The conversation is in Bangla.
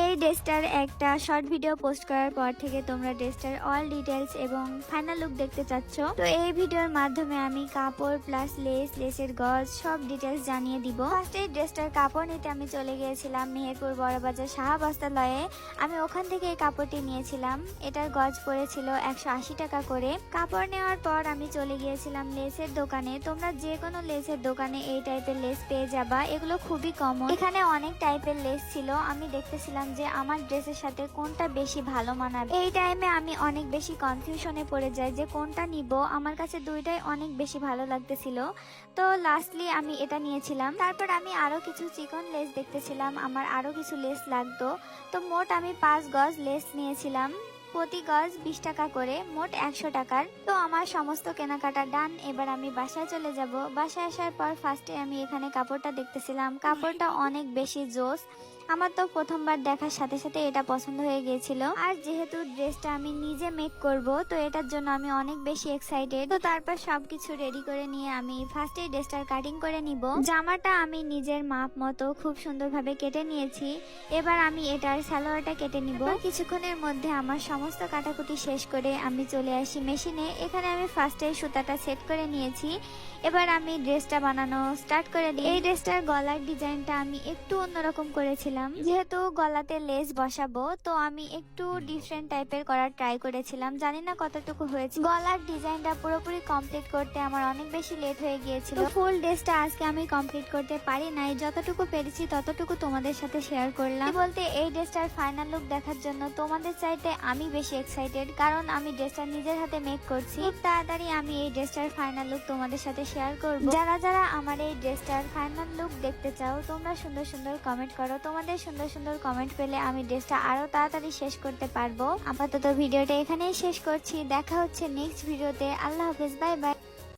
এই ড্রেসটার একটা শর্ট ভিডিও পোস্ট করার পর থেকে তোমরা ড্রেসটার অল ডিটেলস এবং ফাইনাল লুক দেখতে চাচ্ছ। তো এই ভিডিওর মাধ্যমে আমি কাপড় প্লাস লেসের গজ সব ডিটেলস জানিয়ে দিব। ফার্স্টে ড্রেসটার কাপড় নিতে আমি চলে গিয়েছিলাম মেহেরপুর বড়বাজার শাহবাস্তালয়ে। আমি ওখান থেকে এই কাপড়টি নিয়েছিলাম। এটার গজ পড়েছিল 180 টাকা করে। কাপড় নেওয়ার পর আমি চলে গিয়েছিলাম লেসের দোকানে। তোমরা যে কোনো লেসের দোকানে এই টাইপের লেস পেয়ে যাবা, এগুলো খুবই কমন। এখানে অনেক টাইপের লেস ছিল। আমি দেখতেছিলাম যে আমার ড্রেসের সাথে কোনটা বেশি ভালো মানাবে। এই টাইমে আমি অনেক বেশি কনফিউশনে পড়ে যাই যে কোনটা নিব। আমার কাছে দুইটাই অনেক বেশি ভালো লাগতেছিল, তো লাস্টলি আমি এটা নিয়েছিলাম। তারপর আমি আরো কিছু চিকন লেস দেখতেছিলাম, আমার আরো কিছু লেস লাগতো। তো মোট আমি 5 গজ লেস নিয়েছিলাম, প্রতি গজ 20 টাকা করে, মোট 100 টাকার। তো আমার সমস্ত কেনাকাটা ডান। এবার আমি বাসায় চলে যাব। বাসায় আসার পর ফার্স্টে আমি এখানে কাপড়টা দেখতেছিলাম। কাপড়টা অনেক বেশি জোস। আমার তো প্রথমবার দেখার সাথে সাথে এটা পছন্দ হয়ে গিয়েছিল। আর যেহেতু ড্রেসটা আমি নিজে মেক করব, তো এটার জন্য আমি অনেক বেশি এক্সাইটেড। তো তারপর সবকিছু রেডি করে নিয়ে আমি ফার্স্টে ড্রেসটার কাটিং করে নিব। জামাটা আমি নিজের মাপ মতো খুব সুন্দরভাবে কেটে নিয়েছি। এবার আমি এটার সালোয়ারটা কেটে নিব। কিছুক্ষণের মধ্যে আমার সমস্ত কাটাকুটি শেষ করে আমি চলে আসি মেশিনে। এখানে আমি ফার্স্টে সুতাটা সেট করে নিয়েছি। এবার আমি ড্রেসটা বানানো স্টার্ট করে দিই। এই ড্রেসটার গলার ডিজাইনটা আমি একটু অন্যরকম করেছিলাম। যেহেতু গলাতে লেস বসাবো, তো আমি একটু ডিফারেন্ট টাইপের করার ট্রাই করেছিলাম। জানি না কতটুকু হয়েছে। গলার ডিজাইনটা পুরোপুরি কমপ্লিট করতে আমার অনেক বেশি লেট হয়ে গিয়েছিল। ফুল ড্রেসটা আজকে আমি কমপ্লিট করতে পারি নাই। যতটুকু পেরেছি ততটুকু তোমাদের সাথে শেয়ার করলাম। বলতে এই ড্রেসটার ফাইনাল লুক দেখার জন্য তোমাদের চাইতে আমি বেশি এক্সাইটেড, কারণ আমি ড্রেসটা নিজের হাতে মেক করছি। খুব তাড়াতাড়ি আমি এই ড্রেসটার ফাইনাল লুক তোমাদের সাথে শেয়ার করব। যারা যারা আমার এই ড্রেসটার ফাইনাল লুক দেখতে চাও, তোমরা সুন্দর সুন্দর কমেন্ট করো। তোমাদের সুন্দর সুন্দর কমেন্ট পেলে আমি ড্রেসটা আরো তাড়াতাড়ি শেষ করতে পারবো। আপাতত ভিডিওটা এখানেই শেষ করছি। দেখা হচ্ছে নেক্সট ভিডিওতে। আল্লাহ হাফেজ, বাই বাই।